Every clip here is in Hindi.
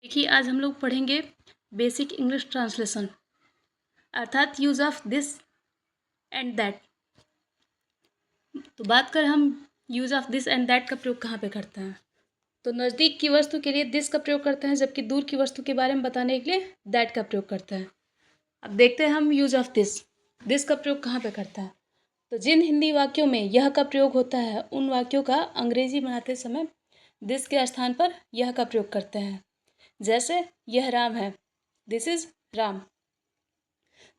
देखिए, आज हम लोग पढ़ेंगे बेसिक इंग्लिश ट्रांसलेशन अर्थात use of this and that. तो बात करें हम use of this and that का प्रयोग कहाँ पे करते हैं, तो नज़दीक की वस्तु के लिए दिस का प्रयोग करते हैं, जबकि दूर की वस्तु के बारे में बताने के लिए दैट का प्रयोग करते हैं। अब देखते हैं हम यूज़ ऑफ दिस का प्रयोग कहाँ पे करता है। तो जिन हिंदी वाक्यों में यह का प्रयोग होता है उन वाक्यों का अंग्रेजी बनाते समय दिस के स्थान पर यह का प्रयोग करते हैं। जैसे यह राम है, दिस इज राम।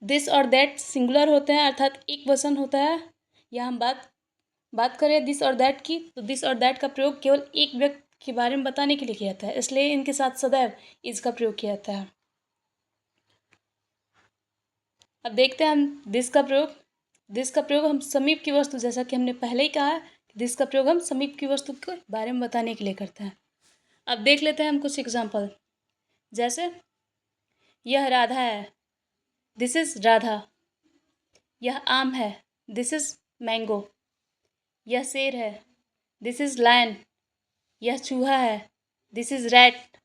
दिस और दैट सिंगुलर होते हैं अर्थात एक वचन होता है। या हम बात करें दिस और दैट की, तो दिस और दैट का प्रयोग केवल एक व्यक्ति के बारे में बताने के लिए किया जाता है, इसलिए इनके साथ सदैव इज का प्रयोग किया जाता है। अब देखते हैं हम दिस का प्रयोग हम समीप की वस्तु, जैसा कि हमने पहले ही कहा, दिस का प्रयोग हम समीप की वस्तु के बारे में बताने के लिए करते हैं। अब देख लेते हैं हम कुछ एग्जाम्पल। जैसे यह राधा है, दिस इज राधा। यह आम है, दिस इज मैंगो। यह शेर है, दिस इज लायन। यह चूहा है, दिस इज रैट।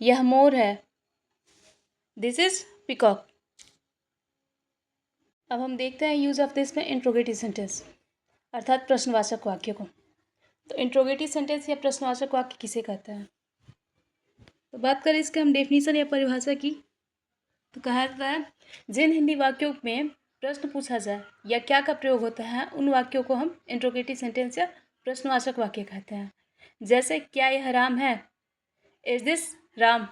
यह मोर है, दिस इज पिकॉक। अब हम देखते हैं यूज ऑफ दिस में इंट्रोगेटिव सेंटेंस अर्थात प्रश्नवाचक वाक्य को। तो इंट्रोगेटिव सेंटेंस या प्रश्नवाचक वाक्य किसे कहते हैं, तो बात करें इसके हम डेफिनेशन या परिभाषा की, तो कहा जाता है जिन हिंदी वाक्यों में प्रश्न पूछा जाए या क्या का प्रयोग होता है उन वाक्यों को हम इंट्रोगेटिव सेंटेंस या प्रश्नवाचक वाक्य कहते हैं। जैसे क्या यह राम है, इज दिस राम।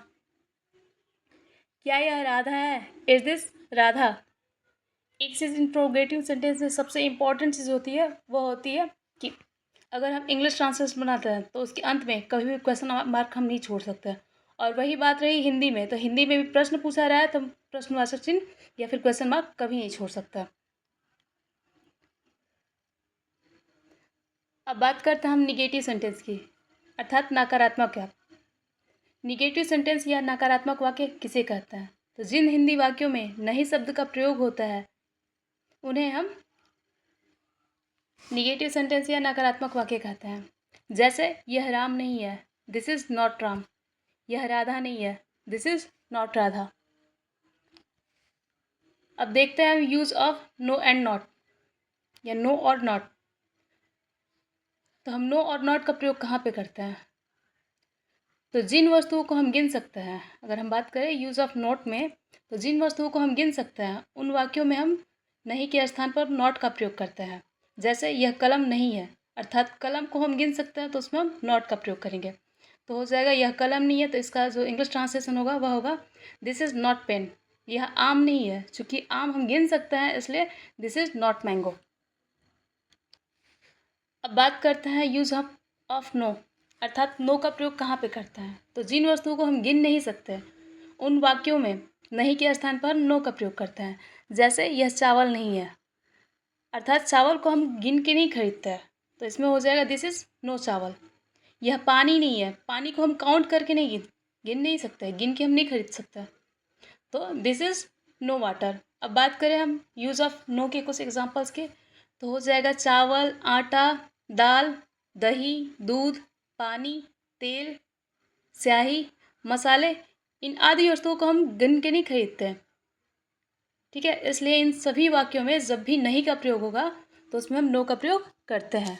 क्या यह राधा है, इज दिस राधा। एक चीज़ इंट्रोगेटिव सेंटेंस में सबसे इम्पॉर्टेंट चीज़ होती है, वो होती है कि अगर हम इंग्लिश ट्रांसलेशन बनाते हैं तो उसके अंत में कभी भी क्वेश्चन मार्क हम नहीं छोड़ सकते। और वही बात रही हिंदी में, तो हिंदी में भी प्रश्न पूछा रहा है तो प्रश्नवाचक चिन्ह या फिर क्वेश्चन मार्क कभी नहीं छोड़ सकता। अब बात करते हैं हम निगेटिव सेंटेंस की अर्थात नकारात्मक वाक्य। निगेटिव सेंटेंस या नकारात्मक वाक्य किसे कहते हैं, तो जिन हिंदी वाक्यों में नहीं शब्द का प्रयोग होता है उन्हें हम निगेटिव सेंटेंस या नकारात्मक वाक्य कहते हैं। जैसे यह राम नहीं है, दिस इज नॉट राम। यह राधा नहीं है, दिस इज नॉट राधा। अब देखते हैं use of no and not या नो और नॉट। तो हम नो और नॉट का प्रयोग कहाँ पे करते हैं, तो जिन वस्तुओं को हम गिन सकते हैं, अगर हम बात करें यूज़ ऑफ नॉट में, तो जिन वस्तुओं को हम गिन सकते हैं उन वाक्यों में हम नहीं के स्थान पर नॉट का प्रयोग करते हैं। जैसे यह कलम नहीं है, अर्थात कलम को हम गिन सकते हैं तो उसमें हम नॉट का प्रयोग करेंगे। तो हो जाएगा यह कलम नहीं है, तो इसका जो इंग्लिश ट्रांसलेशन होगा वह होगा दिस इज़ नॉट पेन। यह आम नहीं है, चूँकि आम हम गिन सकते हैं इसलिए दिस इज़ नॉट मैंगो। अब बात करते हैं यूज़ ऑफ नो अर्थात नो का प्रयोग कहाँ पे करता है, तो जिन वस्तुओं को हम गिन नहीं सकते उन वाक्यों में नहीं के स्थान पर नो का प्रयोग करते हैं। जैसे यह चावल नहीं है, अर्थात चावल को हम गिन के नहीं खरीदते हैं, तो इसमें हो जाएगा दिस इज़ नो चावल। यह पानी नहीं है, पानी को हम काउंट करके नहीं गिन नहीं सकते, गिन के हम नहीं खरीद सकते, तो दिस इज़ नो वाटर। अब बात करें हम यूज़ ऑफ नो के कुछ एग्जांपल्स के, तो हो जाएगा चावल, आटा, दाल, दही, दूध, पानी, तेल, स्याही, मसाले। इन आदि वस्तुओं को हम गिन के नहीं खरीदते हैं, ठीक है। इसलिए इन सभी वाक्यों में जब भी नहीं का प्रयोग होगा तो उसमें हम नो का प्रयोग करते हैं।